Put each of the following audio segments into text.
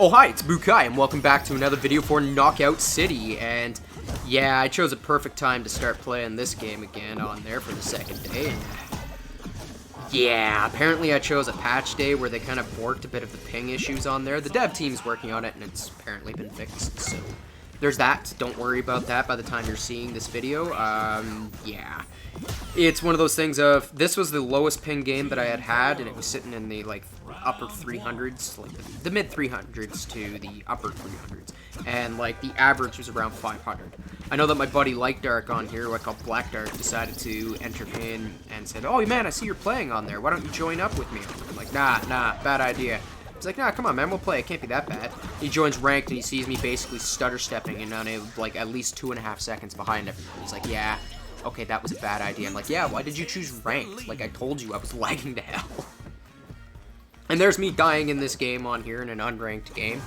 Oh hi, it's Bukai, and welcome back to another video for Knockout City, and yeah, I chose a perfect time to start playing this game again on there for the second day, and yeah, apparently I chose a patch day where they kind of borked a bit of the ping issues on there. The dev team's working on it, and it's apparently been fixed, so there's that. Don't worry about that by the time you're seeing this video. Yeah. It's one of those things of, this was the lowest ping game that I had, and it was sitting in the, like, upper 300s, like, the mid 300s to the upper 300s, and, like, the average was around 500. I know that my buddy Blackdark on here, who I call Blackdark, decided to enter in and said, "Oh, man, I see you're playing on there. Why don't you join up with me?" I'm like, nah, bad idea. He's like, nah, come on, man, we'll play. It can't be that bad. He joins ranked, and he sees me basically stutter-stepping and on like, at least 2.5 seconds behind everyone. He's like, yeah, okay, that was a bad idea. I'm like, yeah, why did you choose ranked? Like, I told you I was lagging to hell. And there's me dying in this game on here in an unranked game.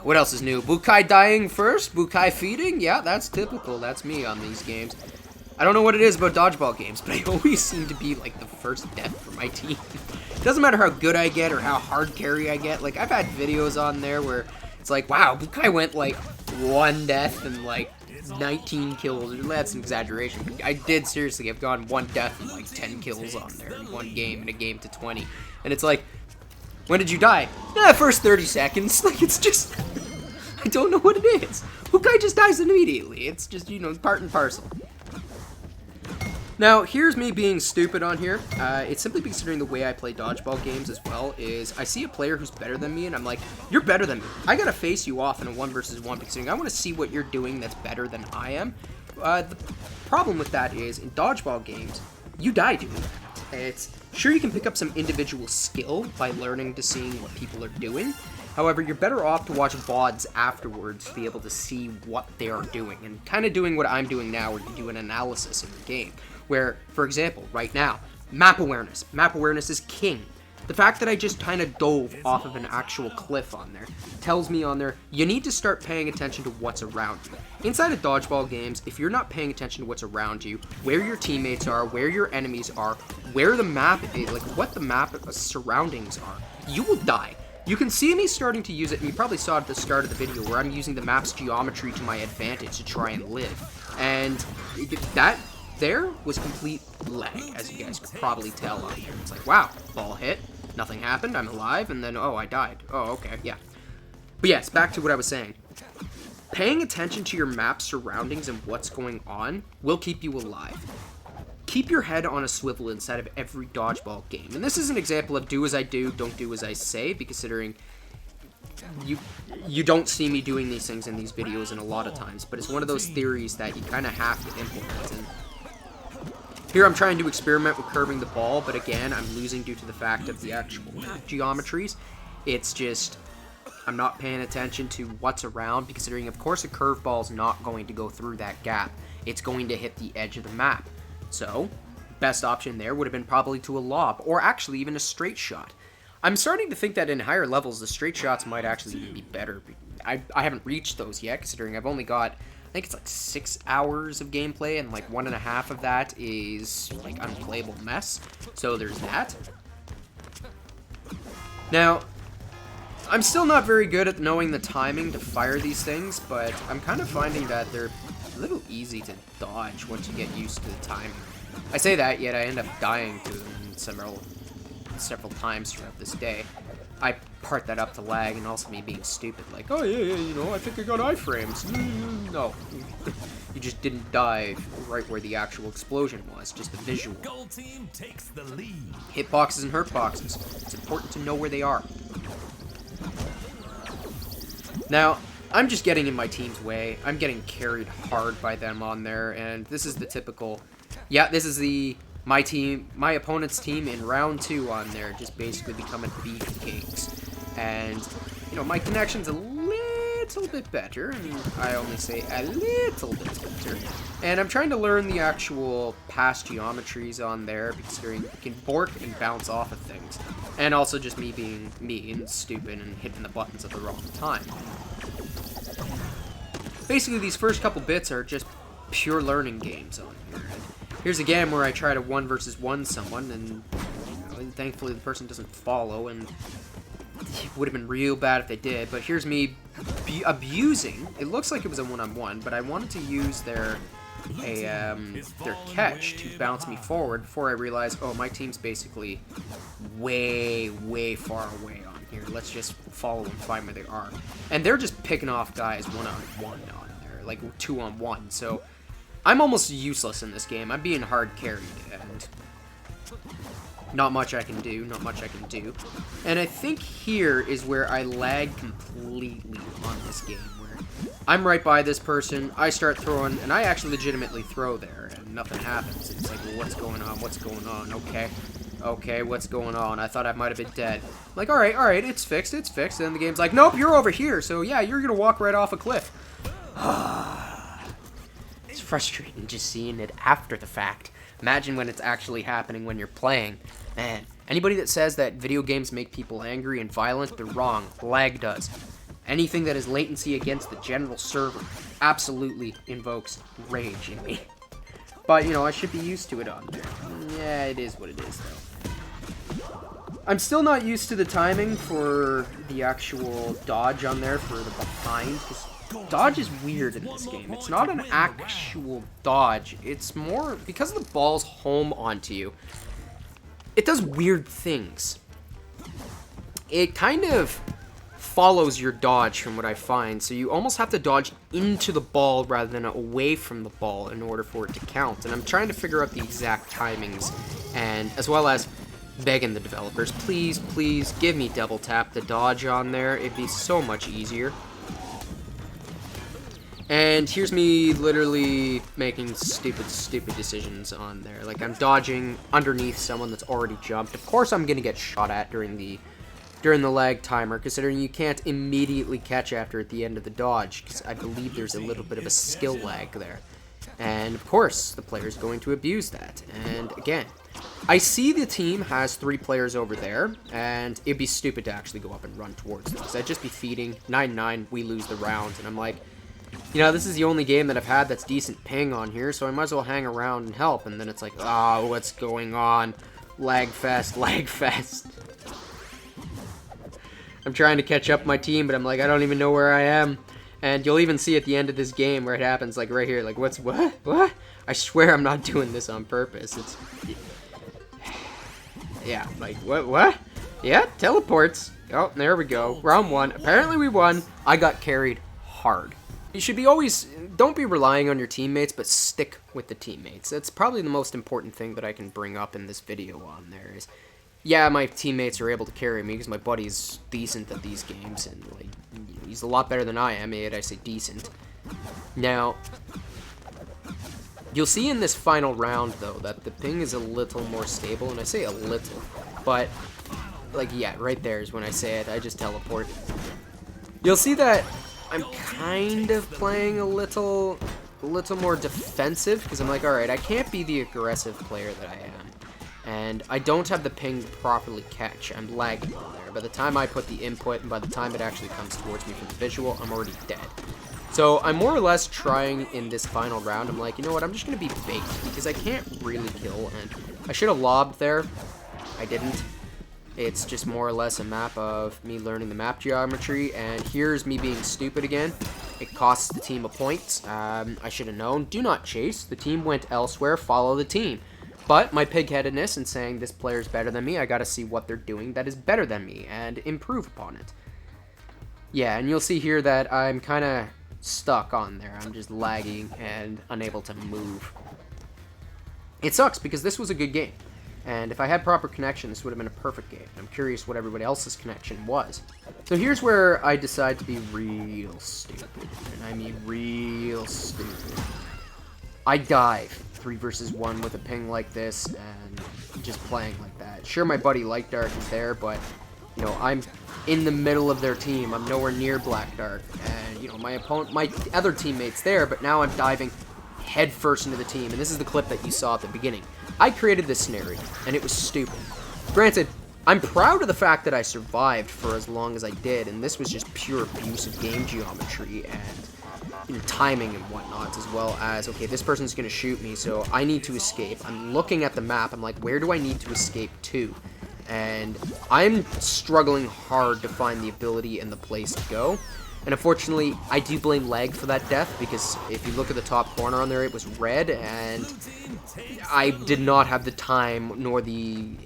What else is new? Bukai dying first? Bukai feeding? Yeah, that's typical. That's me on these games. I don't know what it is about dodgeball games, but I always seem to be, like, the first death for my team. It doesn't matter how good I get or how hard carry I get. Like, I've had videos on there where it's like, wow, Bukai went, like, 1 death and, like, 19 kills. That's an exaggeration. But I did seriously have gone 1 death and, like, 10 kills on there in one game, in a game to 20. And it's like, when did you die? First 30 seconds. Like, it's just, I don't know what it is. Bukai just dies immediately. It's just, you know, part and parcel. Now, here's me being stupid on here. It's simply considering the way I play dodgeball games as well, is I see a player who's better than me, and I'm like, you're better than me. I gotta face you off in a 1 versus 1, considering I want to see what you're doing that's better than I am. The problem with that is, in dodgeball games, you die doing that. It's, sure, you can pick up some individual skill by learning to seeing what people are doing. However, you're better off to watch VODs afterwards to be able to see what they are doing, and kind of doing what I'm doing now, where you do an analysis of the game. Where, for example, right now, map awareness. Map awareness is king. The fact that I just kind of dove off of an actual cliff on there tells me on there, you need to start paying attention to what's around you. Inside of dodgeball games, if you're not paying attention to what's around you, where your teammates are, where your enemies are, where the map is, like what the map surroundings are, you will die. You can see me starting to use it, and you probably saw it at the start of the video, where I'm using the map's geometry to my advantage to try and live. And that there was complete lag, as you guys could probably tell on here. It's like, wow, ball hit, nothing happened, I'm alive, and then, oh, I died. Oh, okay, yeah. But yes, back to what I was saying. Paying attention to your map surroundings and what's going on will keep you alive. Keep your head on a swivel inside of every dodgeball game. And this is an example of do as I do, don't do as I say, considering you don't see me doing these things in these videos in a lot of times, but it's one of those theories that you kind of have to implement. And here I'm trying to experiment with curving the ball, but again, I'm losing due to the fact of the actual geometries. It's just, I'm not paying attention to what's around, considering, of course, a curveball is not going to go through that gap. It's going to hit the edge of the map. So, best option there would have been probably to a lob, or actually even a straight shot. I'm starting to think that in higher levels, the straight shots might actually even be better. I haven't reached those yet, considering I've only got, I think it's like 6 hours of gameplay, and like 1.5 of that is like unplayable mess. So there's that. Now, I'm still not very good at knowing the timing to fire these things, but I'm kind of finding that they're a little easy to dodge once you get used to the timing. I say that, yet I end up dying to them several times throughout this day. I part that up to lag and also me being stupid, like, oh yeah, you know, I think I got iframes. No, you just didn't die right where the actual explosion was, just the visual. Gold team takes the lead. Hitboxes and hurtboxes. It's important to know where they are. Now, I'm just getting in my team's way. I'm getting carried hard by them on there, and this is the typical, yeah, this is my team, my opponent's team in round 2 on there, just basically becoming beefcakes. And, you know, my connection's a little bit better, and I only say a little bit better. And I'm trying to learn the actual pass geometries on there, considering you can bork and bounce off of things. And also just me being me and stupid and hitting the buttons at the wrong time. Basically, these first couple bits are just pure learning games on here. Here's a game where I try to 1 versus 1 someone, and you know, thankfully the person doesn't follow, and it would have been real bad if they did, but here's me abusing. It looks like it was a one-on-one, but I wanted to use their catch to bounce me forward before I realized, oh, my team's basically way far away on here. Let's just follow and find where they are. And they're just picking off guys one-on-one on there, like two-on-one. So I'm almost useless in this game. I'm being hard carried, and not much I can do, And I think here is where I lag completely on this game, where I'm right by this person, I start throwing, and I actually legitimately throw there, and nothing happens. It's like, well, what's going on, okay, what's going on? I thought I might have been dead. I'm like, alright, it's fixed, and then the game's like, nope, you're over here, so yeah, you're gonna walk right off a cliff. It's frustrating just seeing it after the fact. Imagine when it's actually happening when you're playing. Man, anybody that says that video games make people angry and violent, they're wrong. Lag does. Anything that is latency against the general server absolutely invokes rage in me. But, you know, I should be used to it on there. Yeah, it is what it is, though. I'm still not used to the timing for the actual dodge on there for the behind, because dodge is weird in this game. It's not an actual dodge. It's more, because the ball's home onto you, it does weird things. It kind of follows your dodge from what I find, so you almost have to dodge into the ball rather than away from the ball in order for it to count. And I'm trying to figure out the exact timings, and as well as begging the developers, please give me double tap the dodge on there. It'd be so much easier. And here's me literally making stupid decisions on there. Like, I'm dodging underneath someone that's already jumped. Of course I'm gonna get shot at during the lag timer, considering you can't immediately catch after at the end of the dodge, because I believe there's a little bit of a skill lag there. And of course, the player's going to abuse that. And again, I see the team has 3 players over there, and it'd be stupid to actually go up and run towards them, because I'd just be feeding 9-9, we lose the round, and I'm like, you know, this is the only game that I've had that's decent ping on here, so I might as well hang around and help. And then it's like, oh, what's going on? Lag fest. I'm trying to catch up my team, but I'm like, I don't even know where I am. And you'll even see at the end of this game where it happens, like right here, like, what? I swear I'm not doing this on purpose. It's, yeah, like, what? Yeah, teleports. Oh, there we go. Round 1. Apparently we won. I got carried hard. You should be don't be relying on your teammates, but stick with the teammates. That's probably the most important thing that I can bring up in this video on there is, yeah, my teammates are able to carry me because my buddy's decent at these games, and like, you know, he's a lot better than I am, yet I say decent. Now, you'll see in this final round, though, that the ping is a little more stable, and I say a little, but, like, yeah, right there is when I say it, I just teleport. You'll see that I'm kind of playing a little more defensive, because I'm like, alright, I can't be the aggressive player that I am. And I don't have the ping properly catch. I'm lagging on there. By the time I put the input, and by the time it actually comes towards me from the visual, I'm already dead. So I'm more or less trying in this final round, I'm like, you know what, I'm just going to be baked, because I can't really kill, and I should have lobbed there. I didn't. It's just more or less a map of me learning the map geometry, and here's me being stupid again. It costs the team a point. I should have known. Do not chase. The team went elsewhere. Follow the team. But my pig-headedness and saying this player's better than me, I gotta see what they're doing that is better than me and improve upon it. Yeah, and you'll see here that I'm kind of stuck on there. I'm just lagging and unable to move. It sucks because this was a good game. And if I had proper connection, this would have been a perfect game. I'm curious what everybody else's connection was. So here's where I decide to be real stupid. And I mean real stupid. I dive 3 versus 1 with a ping like this and just playing like that. Sure, my buddy Blackdark is there, but, you know, I'm in the middle of their team. I'm nowhere near Blackdark. And, you know, my other teammate's there, but now I'm diving headfirst into the team. And this is the clip that you saw at the beginning. I created this scenario, and it was stupid. Granted, I'm proud of the fact that I survived for as long as I did, and this was just pure abuse of game geometry and, you know, timing and whatnot, as well as, okay, this person's going to shoot me, so I need to escape. I'm looking at the map, I'm like, where do I need to escape to? and I'm struggling hard to find the ability and the place to go. And unfortunately, I do blame lag for that death, because if you look at the top corner on there, it was red, and I did not have the time or the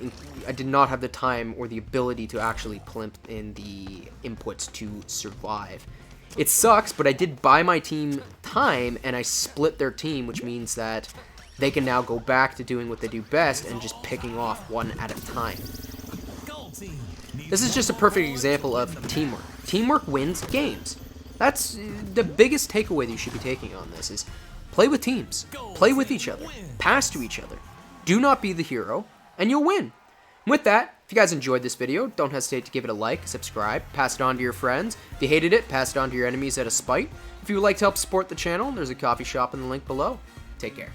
ability to actually plimp in the inputs to survive. It sucks, but I did buy my team time, and I split their team, which means that they can now go back to doing what they do best and just picking off one at a time. This is just a perfect example of teamwork. Teamwork wins games. That's the biggest takeaway that you should be taking on this, is play with teams. Play with each other. Pass to each other. Do not be the hero, and you'll win. With that, if you guys enjoyed this video, don't hesitate to give it a like, subscribe, pass it on to your friends. If you hated it, pass it on to your enemies out of spite. If you would like to help support the channel, there's a coffee shop in the link below. Take care.